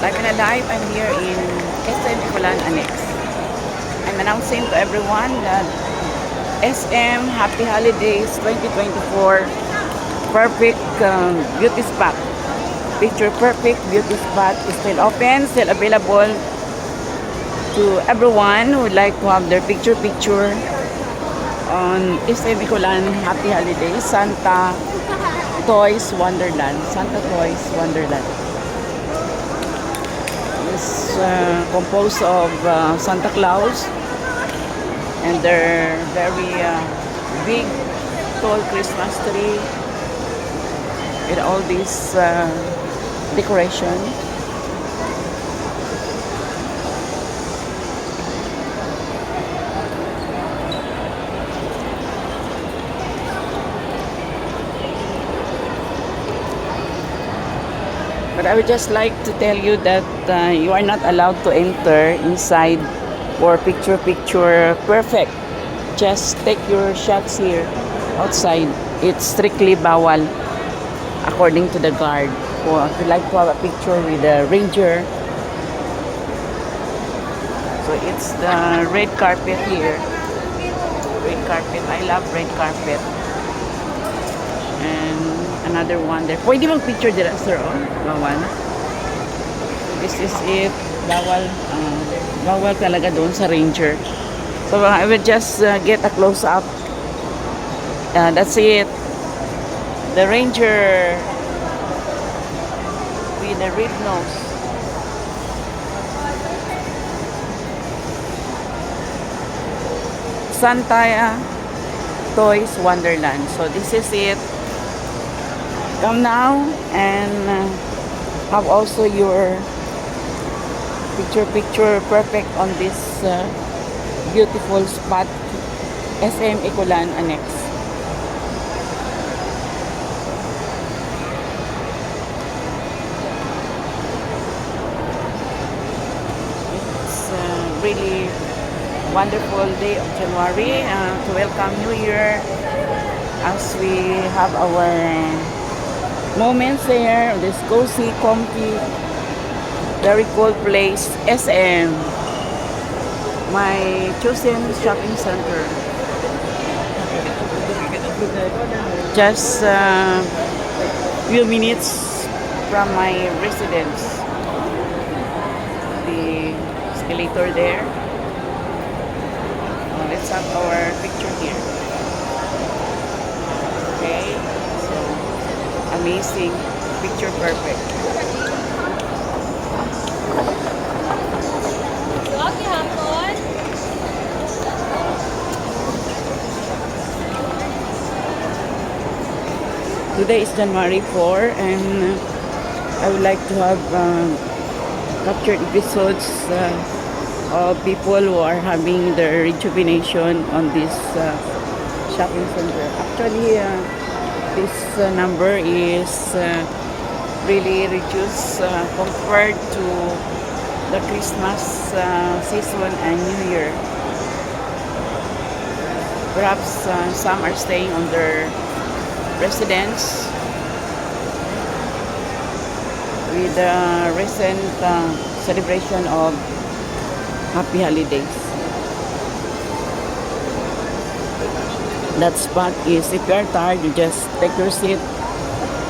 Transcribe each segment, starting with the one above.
Live and Alive, I'm here in SM Bicolan Annex. I'm announcing to everyone that SM Happy Holidays 2024 Perfect Beauty Spot. Picture Perfect Beauty Spot is still open, still available to everyone who would like to have their picture on SM Bicolan Happy Holidays Santa Toys Wonderland. Santa Toys Wonderland. It's composed of Santa Claus and their very big tall Christmas tree with all this decoration. But I would just like to tell you that you are not allowed to enter inside for picture perfect. Just take your shots here outside. It's strictly bawal according to the guard. Or if you like to have a picture with the ranger. So it's the red carpet here. Red carpet. I love red carpet. And another one there. Pwede bang picture dira, sir? Oh, bawal. This is it. Bawal talaga doon sa ranger. So I will just get a close up. That's it. The ranger with the red nose. Santa Toys Wonderland. So this is it. Come now and have also your picture perfect on this beautiful spot, SM Bicolan Annex. It's really wonderful day of January to welcome New Year as we have our moments there, this cozy, comfy, very cool place, SM, my chosen shopping center. Just a few minutes from my residence. The escalator there. Let's have our picture here. Okay, so amazing, picture perfect. Today is January 4 and I would like to have captured episodes of people who are having their rejuvenation on this shopping center. Actually, this number is really reduced compared to the Christmas season and New Year. Perhaps some are staying on their residence with the recent celebration of Happy Holidays. That spot is, if you are tired, you just take your seat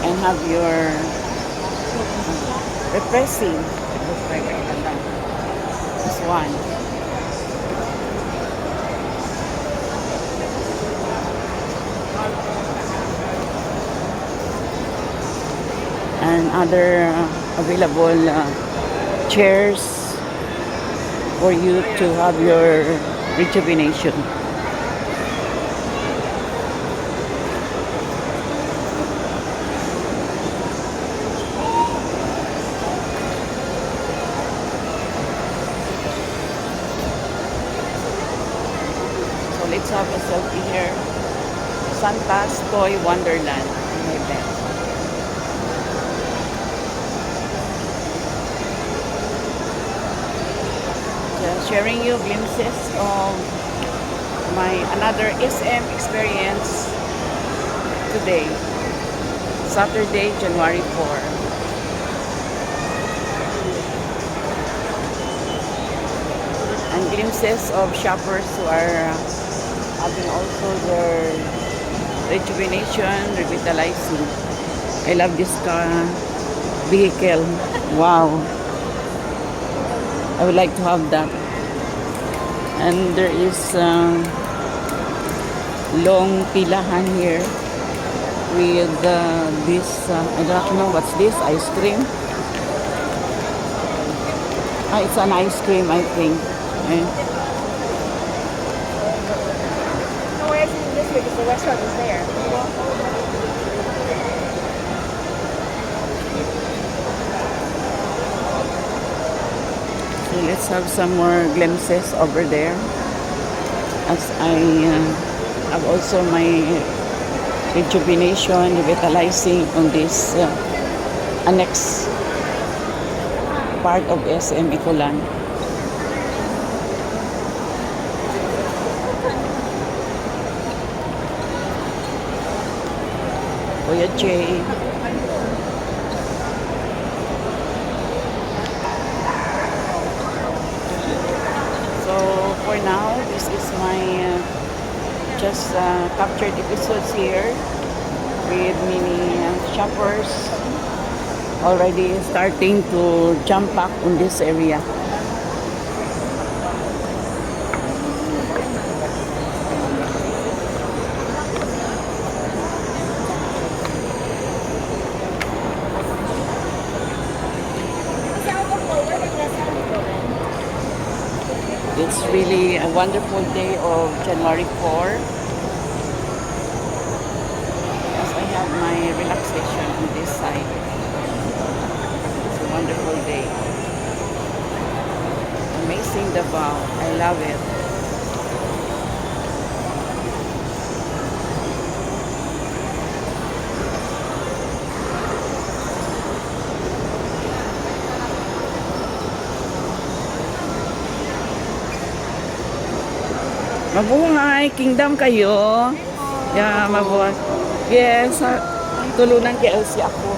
and have your refreshing. This one. And other available chairs for you to have your rejuvenation. So let's have a selfie here. Santa's Toy Wonderland. My bed. Sharing you glimpses of my another SM experience today, Saturday, January 4. glimpses of shoppers who are having also their rejuvenation, revitalizing. I love this car vehicle. Wow. I would like to have that. And there is long pilahan here with this, I don't know what's this, ice cream. It's an ice cream, I think. Eh. No, we're actually this way because the restaurant is there. So let's have some more glimpses over there. As I have also my rejuvenation, revitalizing on this annex part of SM Icolan. Kuya Jay. So for now, this is my just captured episodes here with many shoppers already starting to jump back on this area. It's really a wonderful day of January 4 as I have my relaxation on this side. It's a wonderful day. Amazing Davao. I love it. Mabuhay, kingdom kayo. Yeah, mabuhay. Yes, tulunan kay Elsie ako.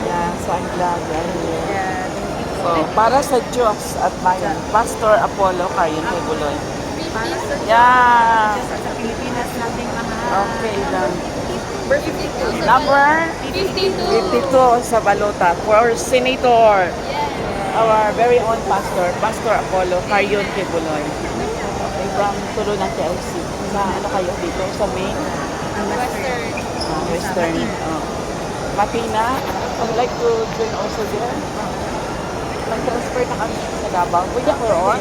Yeah, so I'm glad you're here. So, para sa Diyos at bayan, Pastor Apollo Carion Buloy. Yeah. Sa Pilipinas nating mahal. Okay lang. Number Number 52. 52 sa Balota for Senator. Our very own pastor, Pastor Apollo Carion Buloy. From Tulunan kay Elsie. Sa ano kayo dito? Sa main? Western. Western. Matina. I would like to join also there. Nag-transfer na kami sa Davao. Pwede ako roon?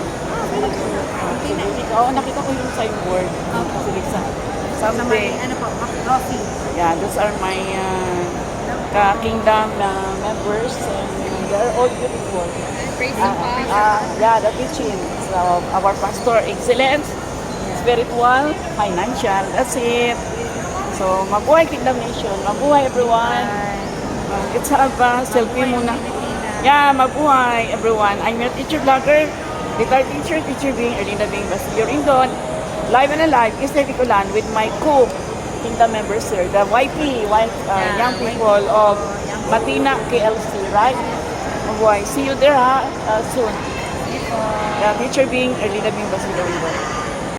Oo, nakita ko yung signboard. Sige sa someday. Ano po, coffee. Yeah, those are my ka-kingdom members. And they are all beautiful. Praising Yeah, the teaching. So, our pastor, excellence, spiritual, financial. That's it. So, mabuhay Kingdom Nation. Mabuhay everyone. Let's have a selfie muna. Yeah, mabuhay everyone. I'm your teacher vlogger, retired teacher being Erlinda Bing Basilio Rindon. Live and alive, Eastern Icolan with my co-kingdom members here, the YP, young people of Matina, KLC, right? Mabuhay. See you there soon. The teacher being Erlinda Bing Basilio Rindon.